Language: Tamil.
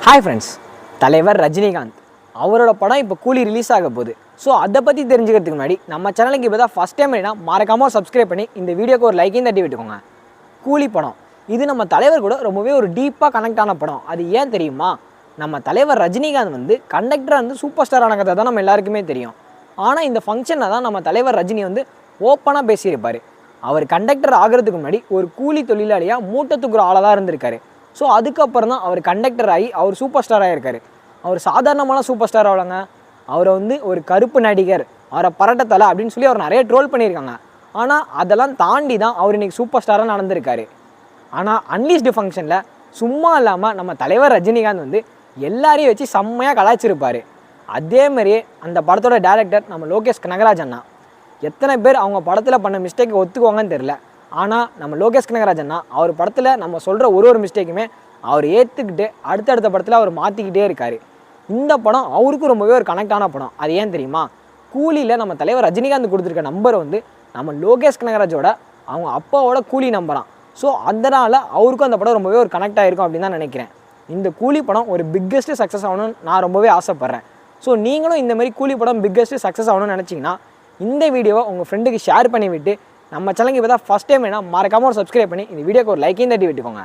ஹாய் ஃப்ரெண்ட்ஸ், தலைவர் ரஜினிகாந்த் அவரோட படம் இப்போ கூலி ரிலீஸ் ஆக போகுது. ஸோ அதை பற்றி தெரிஞ்சுக்கிறதுக்கு முன்னாடி நம்ம சேனலுக்கு இப்போ தான் ஃபஸ்ட் டைம் வேணா மறக்காமல் சப்ஸ்கிரைப் பண்ணி இந்த வீடியோக்கு ஒரு லைக்கையும் தட்டி விட்டுக்கோங்க. கூலி படம் இது நம்ம தலைவர் கூட ரொம்பவே ஒரு டீப்பாக கனெக்ட் ஆன படம். அது ஏன் தெரியுமா? நம்ம தலைவர் ரஜினிகாந்த் வந்து கண்டக்டராக சூப்பர் ஸ்டாரான கதை தான் நம்ம எல்லாருக்குமே தெரியும். ஆனால் இந்த ஃபங்க்ஷனில் தான் நம்ம தலைவர் ரஜினி வந்து ஓப்பனாக பேசியிருப்பார். அவர் கண்டக்டர் ஆகிறதுக்கு முன்னாடி ஒரு கூலி தொழிலாளியாக மூட்டை தூக்குற ஆளாக தான் இருந்திருக்காரு. ஸோ அதுக்கப்புறம் தான் அவர் கண்டக்டர் ஆகி அவர் சூப்பர் ஸ்டாராக இருக்கார். அவர் சாதாரணமான சூப்பர் ஸ்டார் ஆகலைங்க. அவரை வந்து ஒரு கருப்பு நடிகர், அவரை பரட்டத்தலை அப்படின்னு சொல்லி அவர் நிறைய ட்ரோல் பண்ணியிருக்காங்க. ஆனால் அதெல்லாம் தாண்டி தான் அவர் இன்றைக்கி சூப்பர் ஸ்டாராக நடந்திருக்காரு. ஆனால் அன்லீஸ்டு ஃபங்க்ஷனில் சும்மா இல்லாமல் நம்ம தலைவர் ரஜினிகாந்த் வந்து எல்லாரையும் வச்சு செம்மையாக கலாய்ச்சிருப்பார். அதேமாதிரியே அந்த படத்தோட டேரக்டர் நம்ம லோகேஷ் கனகராஜ் அண்ணா. எத்தனை பேர் அவங்க படத்தில் பண்ண மிஸ்டேக்கை ஒத்துக்குவாங்கன்னு தெரில. ஆனால் நம்ம லோகேஷ் கனகராஜ் அண்ணா அவர் படத்தில் நம்ம சொல்கிற ஒரு மிஸ்டேக்குமே அவர் ஏற்றுக்கிட்டு அடுத்தடுத்த படத்தில் அவர் மாற்றிக்கிட்டே இருக்கார். இந்த படம் அவருக்கும் ரொம்பவே ஒரு கனெக்டான படம். அது ஏன் தெரியுமா? கூலியில் நம்ம தலைவர் ரஜினிகாந்த் கொடுத்துருக்க நம்பரை வந்து நம்ம லோகேஷ் கனகராஜோட அவங்க அப்பாவோட கூலி நம்பரான். ஸோ அதனால் அவருக்கும் அந்த படம் ரொம்பவே ஒரு கனெக்ட் ஆகிருக்கும் அப்படின்னு தான் நினைக்கிறேன். இந்த கூலி படம் ஒரு பிக்கெஸ்ட்டு சக்ஸஸ் ஆகணும்னு நான் ரொம்பவே ஆசைப்பட்றேன். ஸோ நீங்களும் இந்த மாதிரி கூலி படம் பிக்கெஸ்ட்டு சக்ஸஸ் ஆகணும்னு நினச்சிங்கன்னா இந்த வீடியோவை உங்கள் ஃப்ரெண்டுக்கு ஷேர் பண்ணிவிட்டு நம்ம சேனலுக்கு இப்போ தான் ஃபஸ்ட் டைம் வேணா மறக்காமல் ஒரு சப்ஸ்கிரைப் பண்ணி இந்த வீடியோக்கு ஒரு லைக்கையும் தட்டி விட்டுக்கோங்க.